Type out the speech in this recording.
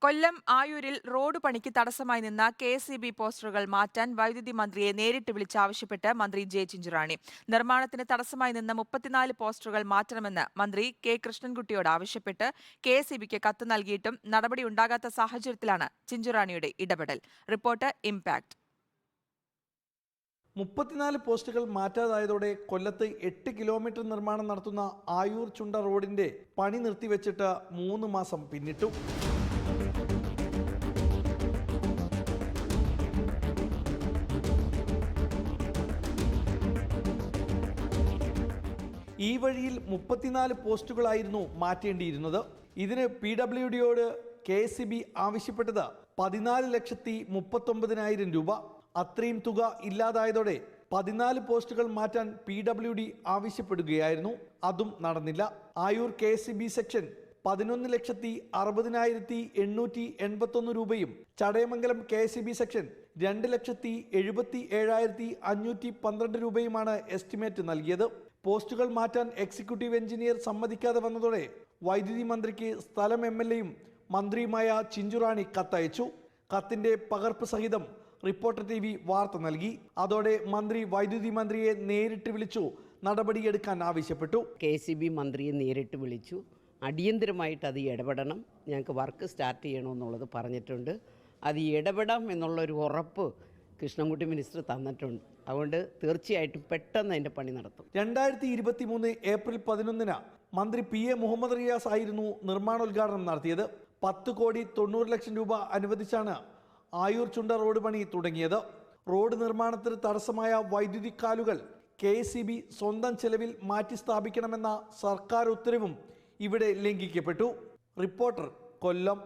കൊല്ലം ആയൂരിൽ road പണിക്ക് തടസ്സമായി നിന്ന കെ.എസ്.ഇ.ബി പോസ്റ്ററുകൾ മാറ്റാൻ വൈദ്യുതി മന്ത്രിയെ നേരിട്ട് വിളിച്ചാവശ്യപ്പെട്ട് മന്ത്രി ജെ ചിഞ്ചുറാണി. നിർമ്മാണത്തിന് തടസ്സമായി നിന്ന 34 പോസ്റ്ററുകൾ മാറ്റണമെന്ന് മന്ത്രി കെ കൃഷ്ണൻകുട്ടിയോട് ആവശ്യപ്പെട്ട് കെ.എസ്.ഇ.ബിക്ക് കത്ത് നൽകിയിട്ടും നടപടിയുണ്ടാകാത്ത സാഹചര്യത്തിലാണ് ചിഞ്ചുറാണിയുടെ ഇടപെടൽ. Report impact. 34 പോസ്റ്റുകൾ മാറ്റാതായതോടെ കൊല്ലത്ത് 8 കിലോമീറ്റർ നിർമ്മാണം നടത്തുന്ന ആയൂർ ചുണ്ട റോഡിന്റെ പണി നിർത്തിവെച്ചിട്ട് 3 മാസം പിന്നിട്ടു. ഈ വഴിയിൽ 34 പോസ്റ്റുകളായിരുന്നു മാറ്റേണ്ടിയിരുന്നത്. ഇതിന് PWDയോട് കെ.എസ്.ഇ.ബി ആവശ്യപ്പെട്ടത് 14,39,000 രൂപ. അത്രയും തുക ഇല്ലാതായതോടെ 14 പോസ്റ്റുകൾ മാറ്റാൻ PWD ആവശ്യപ്പെടുകയായിരുന്നു. അതും നടന്നില്ല. ആയൂർ കെ.എസ്.ഇ.ബി സെക്ഷൻ 11,60,881 രൂപയും ചടയമംഗലം കെ.എസ്.ഇ.ബി സെക്ഷൻ 2,77,512 രൂപയുമാണ് എസ്റ്റിമേറ്റ് നൽകിയത്. പോസ്റ്റുകൾ മാറ്റാൻ എക്സിക്യൂട്ടീവ് എഞ്ചിനീയർ സമ്മതിക്കാതെ വന്നതോടെ വൈദ്യുതി മന്ത്രിക്ക് സ്ഥലം MLAയും മന്ത്രിയുമായ ചിഞ്ചുറാണി കത്തയച്ചു. കത്തിന്റെ പകർപ്പ് സഹിതം റിപ്പോർട്ടർ TV വാർത്ത നൽകി. അതോടെ മന്ത്രി വൈദ്യുതി മന്ത്രിയെ നേരിട്ട് വിളിച്ചു നടപടിയെടുക്കാൻ ആവശ്യപ്പെട്ടു. കെ.എസ്.ഇ.ബി മന്ത്രിയെ നേരിട്ട് വിളിച്ചു. അടിയന്തരമായിട്ട് അത് ഇടപെടണം, ഞങ്ങൾക്ക് വർക്ക് സ്റ്റാർട്ട് ചെയ്യണമെന്നുള്ളത് പറഞ്ഞിട്ടുണ്ട്. അത് ഇടപെടാം എന്നുള്ളൊരു ഉറപ്പ് കൃഷ്ണൻകുട്ടി മിനിസ്റ്റർ തന്നിട്ടുണ്ട്. അതുകൊണ്ട് തീർച്ചയായിട്ടും പെട്ടെന്ന് അതിൻ്റെ പണി നടത്തും. 2023 ഏപ്രിൽ 11 മന്ത്രി PA മുഹമ്മദ് റിയാസ് ആയിരുന്നു നിർമ്മാണോദ്ഘാടനം നടത്തിയത്. 10,90,00,000 രൂപ അനുവദിച്ചാണ് ആയൂർ ചുണ്ട റോഡ് പണി തുടങ്ങിയത്. റോഡ് നിർമ്മാണത്തിന് തടസ്സമായ വൈദ്യുതി കാലുകൾ കെ.എസ്.ഇ.ബി സ്വന്തം ചെലവിൽ മാറ്റി സ്ഥാപിക്കണമെന്ന സർക്കാർ ഉത്തരവും ഇവിടെ ലംഘിക്കപ്പെട്ടു. റിപ്പോർട്ടർ, കൊല്ലം.